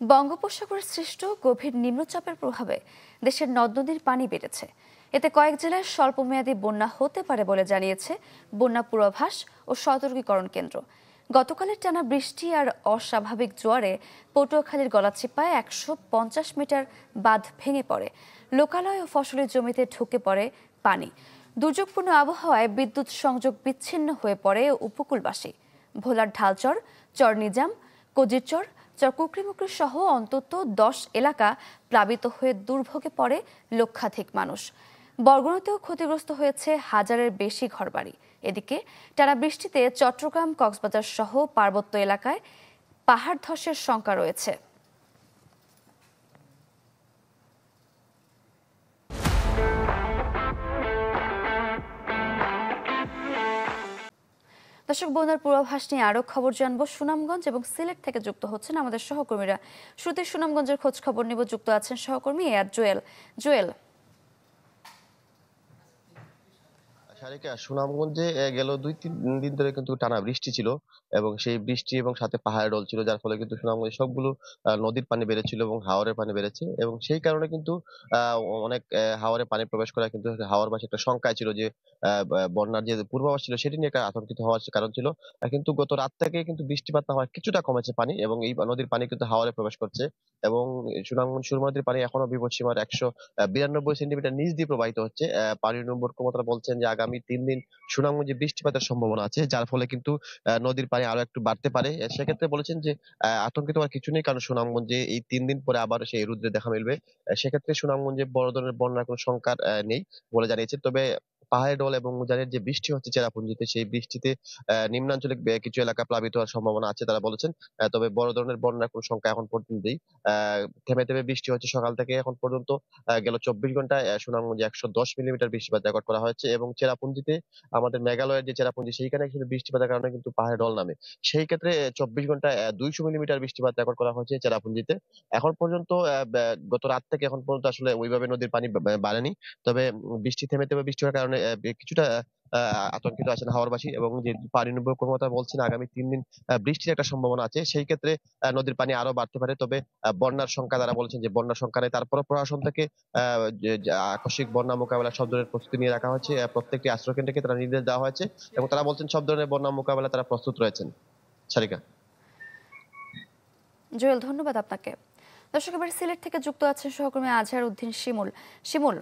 বঙ্গোপসাগরে সৃষ্ট গভীর নিম্নচাপের প্রভাবে দেশের নদ-নদীর পানি বেড়েছে। এতে কয়েক জেলায় স্বল্পমেয়াদী বন্যা হতে পারে বলে জানিয়েছে বন্যা পূর্বাভাস ও সতর্কীকরণ কেন্দ্র। গতকালের টানা বৃষ্টি আর অস্বাভাবিক জোয়ারে পটুয়াখালীর গলাচিপায় ১৫০ মিটার বাঁধ ভেঙে পড়ে। লোকালয় ও ফসলের জমিতে ঢুকে পড়ে পানি। দুর্যোগপূর্ণ আবহাওয়ায় বিদ্যুৎ সংযোগ বিচ্ছিন্ন হয়ে পড়ে উপকূলবাসী। ভোলার ঢালচর, চর নিজাম, কজিরচর, কুকরিমুকরি সহ অন্তত ১০ এলাকা প্লাবিত হয়ে দুর্ভোগে পড়ে লক্ষাধিক মানুষ। বরগুনাতেও ক্ষতিগ্রস্ত হয়েছে হাজারের বেশি ঘরবাড়ি। এদিকে টানা বৃষ্টিতে চট্টগ্রাম, কক্সবাজার সহ পার্বত্য এলাকায় পাহাড় ধসের শঙ্কা রয়েছে। দর্শক, বন্যার পূর্বাভাস নিয়ে আরো খবর জানবো। সুনামগঞ্জ এবং সিলেট থেকে যুক্ত হচ্ছেন আমাদের সহকর্মীরা। শুরুতে সুনামগঞ্জের খোঁজ খবর নিব, যুক্ত আছেন সহকর্মী জুয়েল। জুয়েল, সারিকা, সুনামগঞ্জে গেল ২-৩ দিন ধরে কিন্তু টানা বৃষ্টি ছিল এবং সেই বৃষ্টি এবং সাথে পাহাড় ঢল ছিল, যার ফলে কিন্তু সুনামগঞ্জে সবগুলো নদীর পানি বেড়েছিল এবং হাওরের পানি বেড়েছে এবং সেই কারণে কিন্তু অনেক হাওরে পানি প্রবেশ করা কিন্তু হাওরবাসী একটা শঙ্কায় ছিল যে বন্যার যে পূর্বাভাস ছিল সেটি নিয়ে একটা আতঙ্কিত হওয়ার কারণ ছিল। কিন্তু গত রাত থেকে কিন্তু বৃষ্টিপাত না হওয়ায় কিছুটা কমেছে পানি এবং এই নদীর পানি কিন্তু হাওরে প্রবেশ করছে এবং সুনামগঞ্জ সুরমা নদীর পানি এখনো বিপদসীমার ১৯২ সেন্টিমিটার নিচ দিয়ে প্রবাহিত হচ্ছে। পানি নম্বর কর্মকর্তারা বলছেন যে আগামী ৩ দিন সুনামগঞ্জে বৃষ্টিপাতের সম্ভাবনা আছে, যার ফলে কিন্তু নদীর পানি আরো একটু বাড়তে পারে। সেক্ষেত্রে বলেছেন যে আতঙ্কিত হওয়ার কিছু নেই, কারণ সুনামগঞ্জে এই ৩ দিন পরে আবার সেই রুদ্রের দেখা মিলবে। সেক্ষেত্রে সুনামগঞ্জে বড় ধরনের বন্যার কোনো সংখ্যা নেই বলে জানিয়েছে। তবে পাহাড়ি ঢল এবং উজানের যে বৃষ্টি হচ্ছে চেরাপুঞ্জিতে, সেই বৃষ্টিতে নিম্নাঞ্চলে কিছু এলাকা প্লাবিত হওয়ার সম্ভাবনা আছে তারা বলেছেন। তবে বড় ধরনের বন্যার কোনো সংখ্যা এখন পর্যন্ত নেই। থেমে থেমে বৃষ্টি হচ্ছে সকাল থেকে এখন পর্যন্ত। গেল ২৪ ঘন্টায় সুনামগঞ্জে ১১০ মিলিমিটার বৃষ্টিপাত রেকর্ড করা হয়েছে এবং চেরাপুঞ্জিতে, আমাদের মেঘালয়ের যে চেরাপুঞ্জি, সেইখানে কিন্তু বৃষ্টিপাতের কারণে কিন্তু পাহাড়ে ঢল নামে। সেই ক্ষেত্রে ২৪ ঘন্টায় ২০০ মিলিমিটার বৃষ্টিপাত রেকর্ড করা হয়েছে চেরাপুঞ্জিতে। এখন পর্যন্ত গত রাত থেকে এখন পর্যন্ত আসলে ওইভাবে নদীর পানি বাড়েনি। তবে বৃষ্টি থেমে থেমে বৃষ্টি হওয়ার কারণে কিছুটা আতঙ্কিত আছেন হাওরবাসী এবং যে পানি নির্ভর কর্মকর্তা বলছেন আগামী ৩ দিন বৃষ্টির একটা সম্ভাবনা আছে। সেই ক্ষেত্রে নদীর পানি আরো বাড়তে পারে। তবে বন্যার সংখ্যা তারা বলেছেন যে বন্যার সংখ্যা নেই। তারপরও প্রশাসন থেকে যে আকস্মিক বন্যা মোকাবেলার সব ধরনের প্রস্তুতি নিয়ে রাখা হয়েছে। প্রত্যেকটি আশ্রয়কেন্দ্রকে তারা নির্দেশ দেওয়া হয়েছে এবং তারা বলছেন সব ধরনের বন্যা মোকাবেলায় তারা প্রস্তুত রয়েছেন। সারিকা। জুয়েল, ধন্যবাদ আপনাকে। দর্শক, এবার সিলেট থেকে যুক্ত আছেন সহকর্মী আজহার উদ্দিন শিমুল। শিমুল,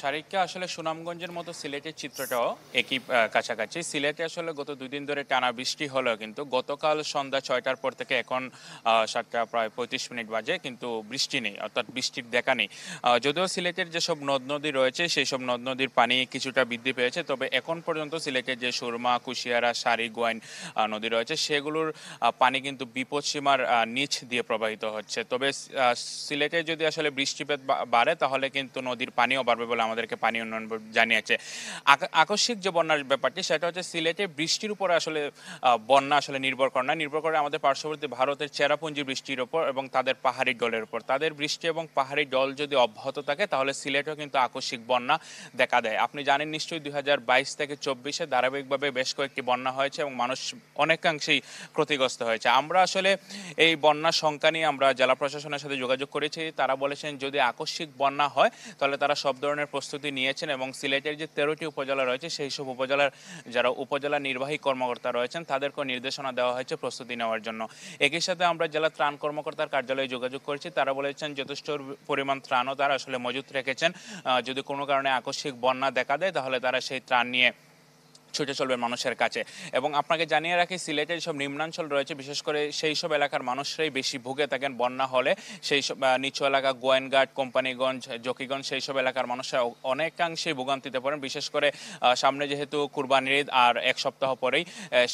শারিককে আসলে সুনামগঞ্জের মতো সিলেটের চিত্রটাও একই কাছাকাছি। সিলেটে আসলে গত ২ দিন ধরে টানা বৃষ্টি হলেও কিন্তু গতকাল সন্ধ্যা ৬টার পর থেকে এখন ৭টা প্রায় ৩৫ মিনিট বাজে, কিন্তু বৃষ্টি নেই, অর্থাৎ বৃষ্টির দেখা নেই। যদিও সিলেটের যেসব নদ নদী রয়েছে সেই সব নদ নদীর পানি কিছুটা বৃদ্ধি পেয়েছে, তবে এখন পর্যন্ত সিলেটের যে সুরমা, কুশিয়ারা, সারি, গোয়াইন নদী রয়েছে সেগুলোর পানি কিন্তু বিপদসীমার নিচ দিয়ে প্রবাহিত হচ্ছে। তবে সিলেটে যদি আসলে বৃষ্টিপাত বাড়ে তাহলে কিন্তু নদীর পানিও বাড়বে বলে আমাদেরকে পানি উন্নয়ন বোর্ড জানিয়েছে। আকস্মিক যে বন্যার ব্যাপারটি সেটা হচ্ছে সিলেটে বৃষ্টির উপরে আসলে বন্যা আসলে নির্ভর করে না, নির্ভর করে আমাদের পার্শ্ববর্তী ভারতের চেরাপুঞ্জি বৃষ্টির উপর এবং তাদের পাহাড়ি ডলের উপর। তাদের বৃষ্টি এবং পাহাড়ি ডল যদি অব্যাহত থাকে তাহলে সিলেটেও কিন্তু আকস্মিক বন্যা দেখা দেয়। আপনি জানেন নিশ্চয়ই ২০২২ থেকে ২৪-এ ধারাবাহিকভাবে বেশ কয়েকটি বন্যা হয়েছে এবং মানুষ অনেকাংশেই ক্ষতিগ্রস্ত হয়েছে। আমরা আসলে এই বন্যার সংখ্যা নিয়ে আমরা জেলা প্রশাসনের সাথে যোগাযোগ করেছি। তারা বলেছেন যদি আকস্মিক বন্যা হয় তাহলে তারা সব ধরনের প্রস্তুতি নিয়েছেন এবং সিলেটের যে ১৩টি উপজেলা রয়েছে সেই সব উপজেলার যারা উপজেলা নির্বাহী কর্মকর্তা রয়েছেন তাদেরকেও নির্দেশনা দেওয়া হয়েছে প্রস্তুতি নেওয়ার জন্য। একই সাথে আমরা জেলা ত্রাণ কর্মকর্তার কার্যালয়ে যোগাযোগ করেছি। তারা বলেছেন যথেষ্ট পরিমাণ ত্রাণও তারা আসলে মজুত রেখেছেন। যদি কোনো কারণে আকস্মিক বন্যা দেখা দেয় তাহলে তারা সেই ত্রাণ নিয়ে ছুটে চলবে মানুষের কাছে। এবং আপনাকে জানিয়ে রাখি সিলেটের সব নিম্নাঞ্চল রয়েছে, বিশেষ করে সেই সব এলাকার মানুষরাই বেশি ভুগে থাকেন বন্যা হলে। সেই সব নিচু এলাকা গোয়েনঘাট, কোম্পানিগঞ্জ, জকিগঞ্জ সেই সব এলাকার মানুষরা অনেকাংশেই ভোগান্তিতে পড়েন। বিশেষ করে সামনে যেহেতু কুরবানির ঈদ আর ১ সপ্তাহ পরেই,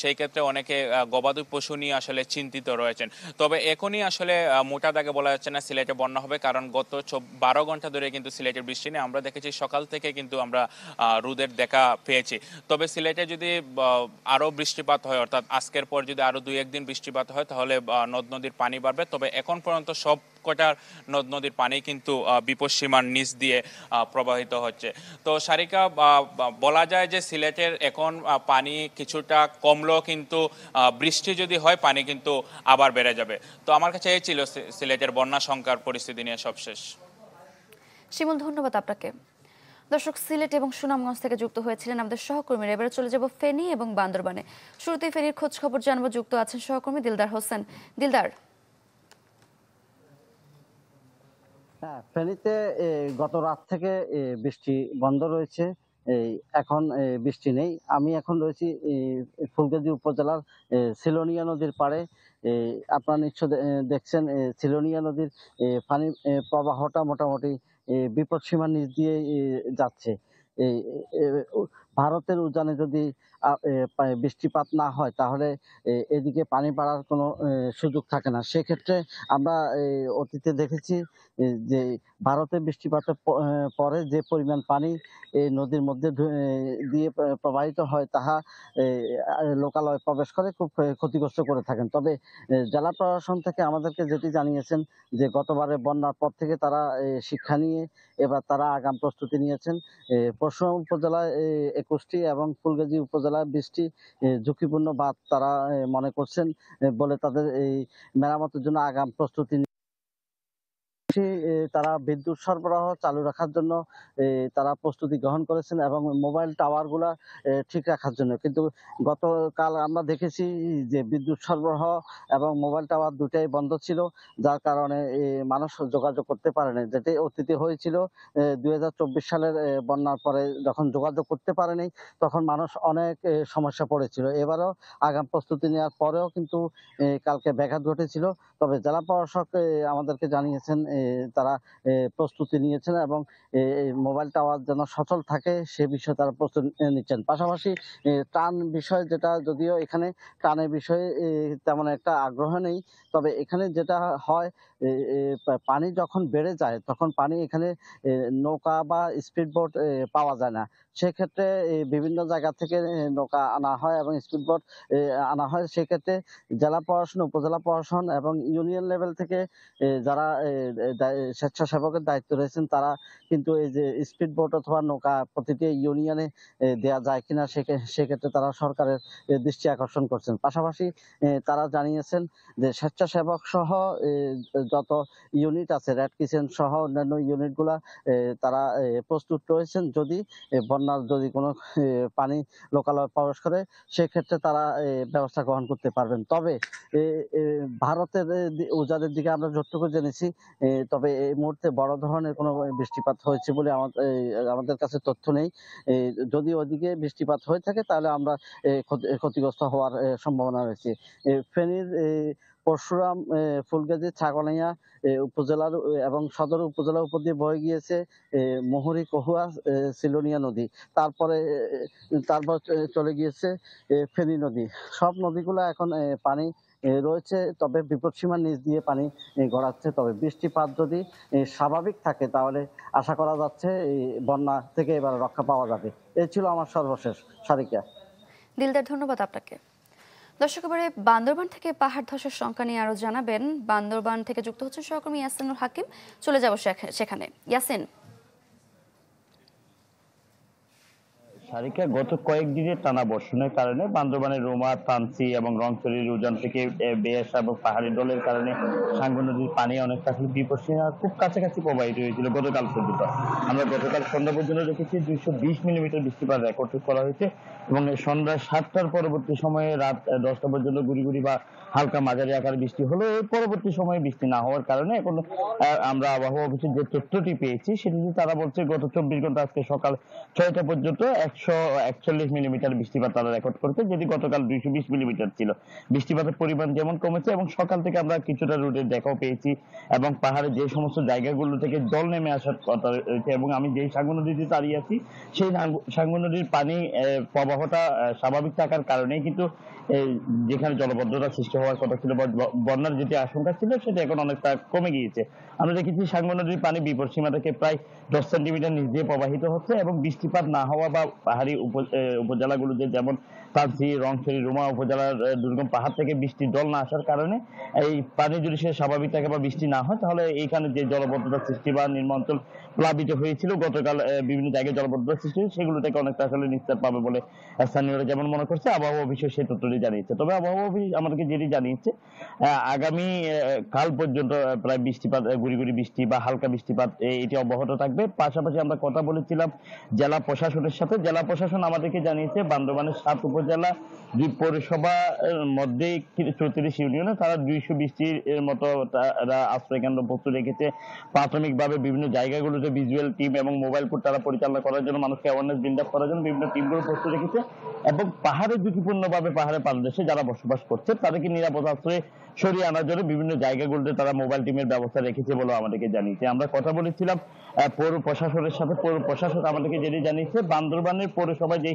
সেই ক্ষেত্রে অনেকে গবাদি পশু নিয়ে আসলে চিন্তিত রয়েছেন। তবে এখনই আসলে মোটা দাগে বলা যাচ্ছে না সিলেটে বন্যা হবে, কারণ গত ১২ ঘন্টা ধরে কিন্তু সিলেটের বৃষ্টি নেই। আমরা দেখেছি সকাল থেকে কিন্তু আমরা রোদের দেখা পেয়েছি। তবে সিলেটে যদি আরো বৃষ্টিপাত হয়, অর্থাৎ আজকের পর যদি আরো 2-1 দিন বৃষ্টিপাত হয়, তাহলে নদ নদীর পানি বাড়বে। তবে এখন পর্যন্ত সব কটার নদ নদীর পানি কিন্তু বিপদসীমার নিচ দিয়ে প্রবাহিত হচ্ছে। তো সারিকা, বলা যায় যে সিলেটের এখন পানি কিছুটা কমলেও কিন্তু বৃষ্টি যদি হয় পানি কিন্তু আবার বেড়ে যাবে। তো আমার কাছে এই ছিল সিলেটের বন্যা সংখ্যার পরিস্থিতি নিয়ে সবশেষ। শিমুল, ধন্যবাদ আপনাকে। দর্শক, সিলেট এবং সুনামগঞ্জ থেকে যুক্ত হয়েছিলেন আমাদের সহকর্মীরা। এবারে চলে যাব ফেনী এবং বান্দরবানে। শুরুতেই ফেনীর খোঁজ খবর জানবো, যুক্ত আছেন সহকর্মী দিলদার হোসেন। দিলদার। হ্যাঁ, ফেনীতে গত রাত থেকে বৃষ্টি বন্ধ রয়েছে। এখন বৃষ্টি নেই। আমি এখন রয়েছি ফুলগাজী উপজেলার সিলোনিয়া নদীর পাড়ে। আপনারা নিশ্চয় দেখছেন সিলোনিয়া নদীর পানি প্রবাহটা মোটামুটি বিপদসীমার নিচ দিয়ে যাচ্ছে। এই ভারতের উজানে যদি বৃষ্টিপাত না হয় তাহলে এদিকে পানি বাড়ার কোনো সুযোগ থাকে না। সেক্ষেত্রে আমরা অতীতে দেখেছি যে ভারতে বৃষ্টিপাতের পরে যে পরিমাণ পানি এই নদীর মধ্যে দিয়ে প্রবাহিত হয় তাহা লোকালয়ে প্রবেশ করে খুব ক্ষতিগ্রস্ত করে থাকেন। তবে জেলা প্রশাসন থেকে আমাদেরকে যেটি জানিয়েছেন যে গতবারের বন্যার পর থেকে তারা শিক্ষা নিয়ে এবার তারা আগাম প্রস্তুতি নিয়েছেন। পরশুরাম উপজেলায় 21টি এবং ফুলগাজী উপজেলায় 20টি ঝুঁকিপূর্ণ বাঁধ তারা মনে করছেন বলে তাদের এই মেরামতের জন্য আগাম প্রস্তুতি তারা বিদ্যুৎ সরবরাহ চালু রাখার জন্য তারা প্রস্তুতি গ্রহণ করেছেন এবং মোবাইল টাওয়ার গুলা ঠিক রাখার জন্য। কিন্তু গতকাল আমরা দেখেছি যে বিদ্যুৎ সরবরাহ এবং মোবাইল টাওয়ার দুটাই বন্ধ ছিল, যার কারণে মানুষ যোগাযোগ করতে পারেনি। যেটি অতীতে হয়েছিল 2024 সালের বন্যার পরে, যখন যোগাযোগ করতে পারেনি তখন মানুষ অনেক সমস্যা পড়েছিল। এবারও আগাম প্রস্তুতি নেওয়ার পরেও কিন্তু কালকে ব্যাঘাত ঘটেছিল। তবে জেলা প্রশাসক আমাদেরকে জানিয়েছেন তারা প্রস্তুতি নিয়েছেন এবং মোবাইল টাওয়ার যেন সচল থাকে সে বিষয়ে তারা প্রস্তুতি নিচ্ছেন। পাশাপাশি ত্রাণ বিষয়, যেটা যদিও এখানে ত্রাণের বিষয়ে তেমন একটা আগ্রহ নেই, তবে এখানে যেটা হয় পানি যখন বেড়ে যায় তখন পানি এখানে নৌকা বা স্পিড বোট পাওয়া যায় না। সেক্ষেত্রে বিভিন্ন জায়গা থেকে নৌকা আনা হয় এবং স্পিড বোট আনা হয়। সেক্ষেত্রে জেলা প্রশাসন, উপজেলা প্রশাসন এবং ইউনিয়ন লেভেল থেকে যারা স্বেচ্ছাসেবকের দায়িত্ব রয়েছেন তারা কিন্তু এই যে স্পিড বোট অথবা নৌকা প্রতিটি ইউনিয়নে দেয়া যায় কিনা সেক্ষেত্রে তারা সরকারের দৃষ্টি আকর্ষণ করছেন। পাশাপাশি তারা জানিয়েছেন যে স্বেচ্ছাসেবক সহ যত ইউনিট আছে, রেড কিচেন সহ অন্যান্য ইউনিটগুলা তারা প্রস্তুত রয়েছেন। যদি বন্যার যদি কোনো পানি লোকালয়ে প্রবেশ করে সেক্ষেত্রে তারা ব্যবস্থা গ্রহণ করতে পারবেন। তবে ভারতের উজানের দিকে আমরা যতটুকু জেনেছি, তবে এই মুহূর্তে বড় ধরনের কোনো বৃষ্টিপাত হয়েছে বলে আমাদের কাছে তথ্য নেই। যদি ওদিকে বৃষ্টিপাত হয়ে থাকে তাহলে আমরা ক্ষতিগ্রস্ত হওয়ার সম্ভাবনা রয়েছে। ফেনীর পরশুরাম, ফুলগাজী, ছাগলাইয়া উপজেলার এবং সদর উপজেলার উপর দিয়ে বয়ে গিয়েছে মুহুরী, কহুয়া, সিলোনিয়া নদী। তারপর চলে গিয়েছে ফেনী নদী। সব নদীগুলো এখন পানি রয়েছে, তবে বিপদসীমার নিচ দিয়ে পানি গড়াচ্ছে। তবে বৃষ্টিপাত যদি স্বাভাবিক থাকে তাহলে আশা করা যাচ্ছে এই বন্যা থেকে এবার রক্ষা পাওয়া যাবে। এই ছিল আমার সর্বশেষ। সারিকা। দিলদার, ধন্যবাদ আপনাকে। দর্শক, এবারে বান্দরবান থেকে পাহাড় ধসের সংখ্যা নিয়ে আরো জানাবেন। বান্দরবান থেকে যুক্ত হচ্ছেন সহকর্মী ইয়াসিনুল হাকিম। চলে যাব সেখানে। ইয়াসিন। সারিকা, গত কয়েকদিনের টানা বর্ষণের কারণে বান্দরবানের রোমা, তানসি এবং রংছড়ির উজান থেকে বেয়ে আসা এবং পাহাড়ি ঢলের কারণে সাঙ্গু নদীর পানি অনেকটা বিপদসীমার খুব কাছাকাছি প্রবাহিত হয়েছিল গতকাল পর্যন্ত। আমরা গতকাল সন্ধ্যা পর্যন্ত দেখেছি 220 মিলিমিটার বৃষ্টিপাত রেকর্ড করা হয়েছে এবং সন্ধ্যা 7টার পরবর্তী সময়ে রাত 10টা পর্যন্ত গুড়ি গুড়ি বা হালকা মাঝারি আকার বৃষ্টি হলো। এর পরবর্তী সময়ে বৃষ্টি না হওয়ার কারণে এখন আমরা আবহাওয়া অফিসের যে তথ্যটি পেয়েছি সেটিতে তারা বলছে গত 24 ঘন্টা আজকে সকাল 6টা পর্যন্ত 141 মিলিমিটার বৃষ্টিপাত তারা রেকর্ড করেছে, যেটি গতকাল 220 মিলিমিটার ছিল। বৃষ্টিপাতের পরিমাণ যেমন কমেছে এবং সকাল থেকে আমরা কিছুটা রোদের দেখাও পেয়েছি এবং পাহাড়ে যে সমস্ত জায়গাগুলো থেকে জল নেমে আসার কথা রয়েছে এবং আমি যেই সাঙ্গু নদীতে দাঁড়িয়ে আছি সেই সাঙ্গু নদীর পানি প্রবাহটা স্বাভাবিক থাকার কারণেই কিন্তু যেখানে জলবদ্ধতা সৃষ্টি হওয়ার কথা ছিল, বন্যার যেটি আশঙ্কা ছিল সেটা এখন অনেকটা কমে গিয়েছে। আমরা দেখেছি সাঙ্গু নদীর পানি বিপদসীমা থেকে প্রায় 10 সেন্টিমিটার নিচ দিয়ে প্রবাহিত হচ্ছে এবং বৃষ্টিপাত না হওয়া বা পাহাড়ি উপজেলাগুলোতে যেমন তালসি, রংছড়ি, রুমা উপজেলার দুর্গম পাহাড় থেকে বৃষ্টির জল না আসার কারণে এই পানি যদি সে স্বাভাবিক থাকে বা বৃষ্টি না হয়, তাহলে এইখানে যে জলবদ্ধতা সৃষ্টি বা নিম্নাঞ্চল প্লাবিত হয়েছিল গতকাল, বিভিন্ন জায়গায় জলবদ্ধতা সৃষ্টি হয়েছে, সেগুলো থেকে অনেকটা আসলে নিস্তার পাবে বলে স্থানীয়রা যেমন মনে করছে, আবহাওয়া অফিসও সেই তথ্যটি জানিয়েছে। তবে আবহাওয়া অফিস আমাদেরকে যেটি জানিয়েছে, আগামী কাল পর্যন্ত প্রায় বৃষ্টিপাত, গুড়ি গুড়ি বৃষ্টি বা হালকা বৃষ্টিপাত এটি অব্যাহত থাকবে। পাশাপাশি আমরা কথা বলেছিলাম জেলা প্রশাসনের সাথে। জেলা প্রশাসন আমাদেরকে জানিয়েছে বান্দরবানের 7 উপজেলা, 2 পৌরসভার মধ্যে 34 ইউনিয়নে তারা 200 বৃষ্টির মতো তারা আশ্রয় কেন্দ্র প্রস্তুত রেখেছে। প্রাথমিকভাবে বিভিন্ন জায়গাগুলোতে ভিজুয়াল টিম এবং মোবাইল কোর্ট তারা পরিচালনা করার জন্য, মানুষকে অ্যাওয়ারনেস বিল্ড আপ করার জন্য বিভিন্ন টিমগুলো প্রস্তুত রেখেছে এবং পাহাড়ে ঝুঁকিপূর্ণভাবে পাহাড়ের পাদদেশে যারা বসবাস করছে তাদেরকে নিরাপদ আশ্রয়ে সরিয়ে আনার জন্য বিভিন্ন জায়গাগুলোতে তারা মোবাইল টিমের ব্যবস্থা রেখেছে বলে আমাদেরকে জানিয়েছে। আমরা কথা বলেছিলাম পৌর প্রশাসনের সাথে। পৌর প্রশাসন আমাদেরকে যেটি জানিয়েছে, বান্দরবানের পৌরসভায় যে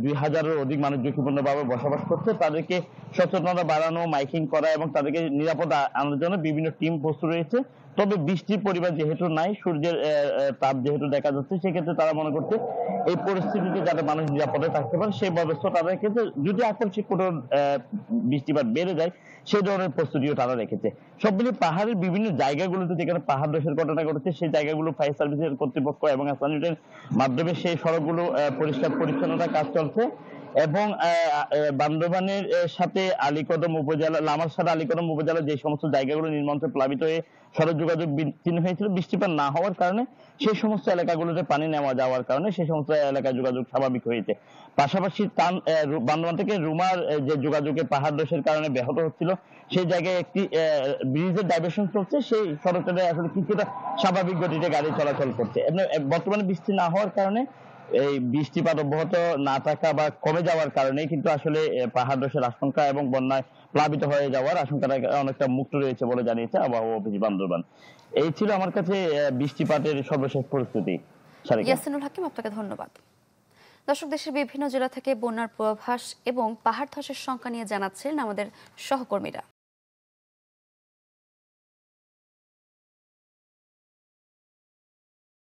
2000-এর অধিক মানুষ ঝুঁকিপূর্ণভাবে বসবাস করছে তাদেরকে সচেতনতা বাড়ানো, মাইকিং করা এবং তাদেরকে নিরাপদ আনার জন্য বিভিন্ন টিম প্রস্তুত রয়েছে। তবে বৃষ্টির পরিমাণ যেহেতু নাই, সূর্যের তাপ যেহেতু দেখা যাচ্ছে, সেক্ষেত্রে তারা মনে করছে এই পরিস্থিতিতে যাতে মানুষ নিরাপদে থাকতে পারে সেই ব্যবস্থা তারা রেখেছে। যদি আকস্মিক কোনো বৃষ্টিপাত বেড়ে যায় সেই ধরনের প্রস্তুতিও তারা রেখেছে। সব মিলিয়ে পাহাড়ের বিভিন্ন জায়গাগুলোতে যেখানে পাহাড় ধসের ঘটনা ঘটেছে সেই জায়গাগুলো ফায়ার সার্ভিসের কর্তৃপক্ষ এবং স্থানীয়দের মাধ্যমে সেই সড়কগুলো পরিষ্কার পরিচ্ছন্নতার কাজ চলছে এবং বান্দরবানের সাথে আলীকদম উপজেলা, লামারসার আলীকদম উপজেলা যে সমস্ত জায়গাগুলো নিম্নাঞ্চল প্লাবিত হয়ে সড়ক যোগাযোগ বিচ্ছিন্ন হয়েছিল বৃষ্টিপাত না হওয়ার কারণে, সেই সমস্ত এলাকাগুলোতে পানি নেওয়া যাওয়ার কারণে সেই সমস্ত এলাকায় যোগাযোগ স্বাভাবিক হয়েছে। পাশাপাশি বান্দরবান থেকে রুমার যে যোগাযোগে পাহাড় ধসের কারণে ব্যাহত হচ্ছিল, সেই জায়গায় একটি ব্রিজের ডাইভারশন চলছে, সেই সড়কটা আসলে কিছুটা স্বাভাবিক গতিতে গাড়ি চলাচল করছে। বর্তমানে বৃষ্টি না হওয়ার কারণে, এই বৃষ্টিপাত অব্যাহত না থাকা বা কমে যাওয়ার কারণে কিন্তু আসলে পাহাড় ধসের আশঙ্কা এবং বন্যায় প্লাবিত হয়ে যাওয়ার আশঙ্কাটা অনেকটা মুক্ত রয়েছে বলে জানিয়েছে আবহাওয়া অফিস বান্দরবান। এই ছিল আমার কাছে বৃষ্টিপাতের সর্বশেষ পরিস্থিতি। ইয়াসিনুল হাকিম, আপনাকে ধন্যবাদ। দর্শক, দেশের বিভিন্ন জেলা থেকে বন্যার পূর্বাভাস এবং পাহাড় ধসের সংখ্যা নিয়ে জানাচ্ছিলেন আমাদের সহকর্মীরা।